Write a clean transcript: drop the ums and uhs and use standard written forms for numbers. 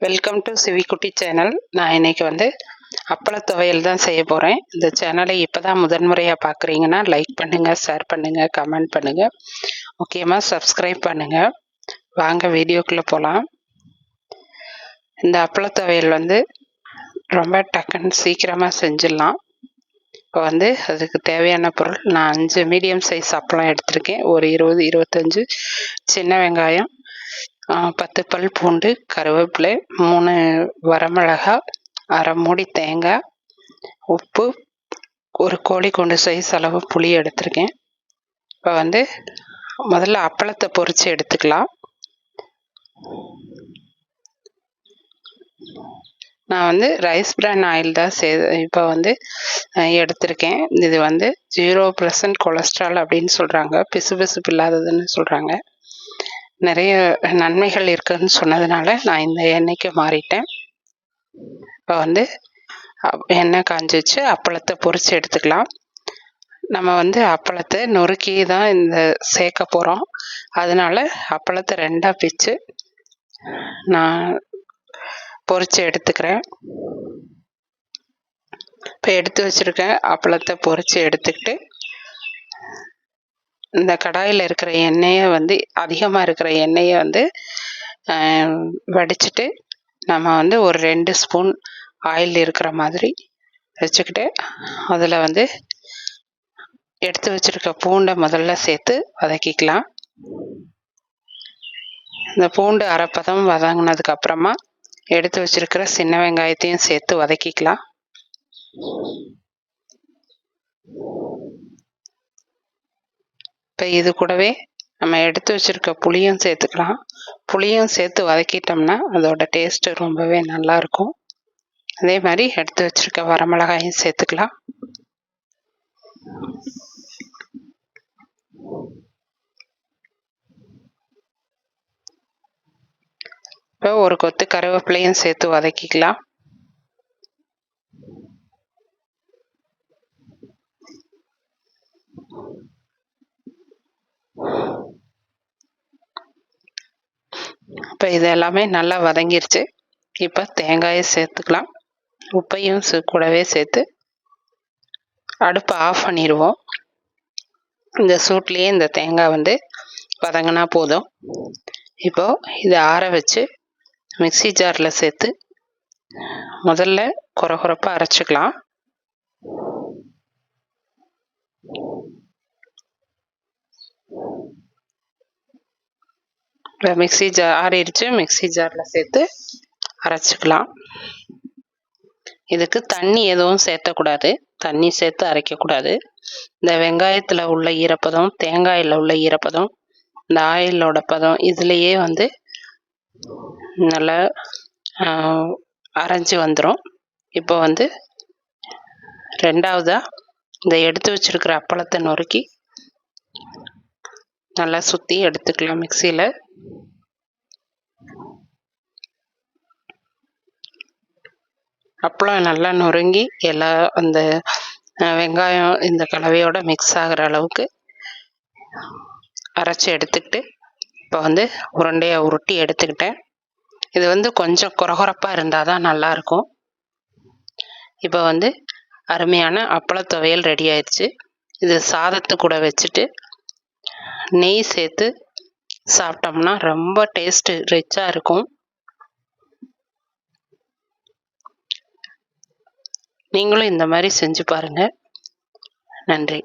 Welcome to சிவிக்குட்டி channel. நான் இன்னைக்கு அப்பள துவையல் தான் செய்ய போகிறேன். இந்த சேனலை இப்போ தான் முதன்முறையாக பார்க்குறீங்கன்னா லைக் பண்ணுங்கள், ஷேர் பண்ணுங்கள், கமெண்ட் பண்ணுங்கள், முக்கியமாக சப்ஸ்கிரைப் பண்ணுங்கள். வாங்க வீடியோக்குள்ளே போகலாம். இந்த அப்பள துவையல் ரொம்ப டக்குன்னு சீக்கிரமாக செஞ்சிடலாம். இப்போ அதுக்கு தேவையான பொருள், நான் 5 மீடியம் சைஸ் அப்பளம் எடுத்திருக்கேன். ஒரு 20-25 சின்ன வெங்காயம், 10 பல் பூண்டு, கருவேப்பிலை, 3 வரமிளகாய், அரை மூடி தேங்காய், உப்பு, ஒரு கோழிக்கொண்டு சைஸ் அளவு புளி எடுத்திருக்கேன். இப்போ முதல்ல அப்பளத்தை பொரித்து எடுத்துக்கலாம். நான் ரைஸ் பிரான் ஆயில் தான் இப்போ எடுத்திருக்கேன். இது 0% கொலஸ்ட்ரால் அப்படின்னு சொல்கிறாங்க, பிசுபிசுப்பு இல்லாததுன்னு சொல்கிறாங்க. நிறைய நன்மைகள் இருக்குதுன்னு சொன்னதுனால நான் இந்த எண்ணெய்க்கு மாறிட்டேன். இப்போ எண்ணெய் காஞ்சி வச்சு அப்பளத்தை பொரித்து எடுத்துக்கலாம். நம்ம அப்பளத்தை நொறுக்கி தான் சேர்க்க போகிறோம். அதனால அப்பளத்தை 2ஆக பிச்சு நான் பொரித்து எடுத்துக்கிறேன். இப்போ எடுத்து வச்சுருக்கேன் அப்பளத்தை பொரித்து எடுத்துக்கிட்டு, இந்த கடாயில் இருக்கிற எண்ணெயை அதிகமாக இருக்கிற எண்ணெயை வடிச்சிட்டு நம்ம ஒரு 2 ஸ்பூன் ஆயில் இருக்கிற மாதிரி வச்சுக்கிட்டு, அதில் எடுத்து வச்சுருக்க பூண்டை முதல்ல சேர்த்து வதக்கிக்கலாம். இந்த பூண்டு அரைப்பதம் வதங்கினதுக்கு அப்புறமா எடுத்து வச்சிருக்கிற சின்ன வெங்காயத்தையும் சேர்த்து வதக்கிக்கலாம். இப்போ இது கூடவே நம்ம எடுத்து வச்சிருக்க புளியும் சேர்த்துக்கலாம். புளியும் சேர்த்து வதக்கிட்டோம்னா அதோட டேஸ்ட்டு ரொம்பவே நல்லா இருக்கும். அதே மாதிரி எடுத்து வச்சிருக்க வரமிளகாயும் சேர்த்துக்கலாம். இப்போ ஒரு கொத்து கருவேப்பிலையும் சேர்த்து வதக்கிக்கலாம். இப்போ இது எல்லாமே நல்லா வதங்கிருச்சு. இப்போ தேங்காயை சேர்த்துக்கலாம். உப்பையும் கூடவே சேர்த்து அடுப்பை ஆஃப் பண்ணிடுவோம். இந்த சூட்லேயே இந்த தேங்காய் வதங்கினா போதும். இப்போது இதை ஆற வச்சு மிக்ஸி ஜாரில் சேர்த்து முதல்ல கொரகொரப்பாக அரைச்சிக்கலாம். மிக்ஸி ஜார் ஆறிடுச்சு, மிக்ஸி ஜாரில் சேர்த்து அரைச்சிக்கலாம். இதுக்கு தண்ணி எதுவும் சேர்த்தக்கூடாது, தண்ணி சேர்த்து அரைக்கக்கூடாது. இந்த வெங்காயத்தில் உள்ள ஈரப்பதம், தேங்காயில் உள்ள ஈரப்பதம், இந்த ஆயிலோட பதம் இதுலேயே நல்லா அரைஞ்சி வந்துடும். இப்போ 2ஆவதாக இந்த எடுத்து வச்சிருக்கிற அப்பளத்தை நொறுக்கி நல்லா சுற்றி எடுத்துக்கலாம் மிக்சியில். அப்பளம் நல்லா நொறுங்கி எல்லா அந்த வெங்காயம் இந்த கலவையோட மிக்ஸ் ஆகிற அளவுக்கு அரைச்சி எடுத்துக்கிட்டு, இப்போ உருண்டையாக உருட்டி எடுத்துக்கிட்டேன். இது கொஞ்சம் கொரகொரப்பாக இருந்தால் தான் நல்லாயிருக்கும். இப்போ அருமையான அப்பள துவையல் ரெடி ஆயிடுச்சு. இது சாதத்து கூட வச்சுட்டு நெய் சேர்த்து சாப்பிட்டோம்னா ரொம்ப டேஸ்ட்டு ரிச்சாக இருக்கும். நீங்களும் இந்த மாதிரி செஞ்சு பாருங்கள். நன்றி.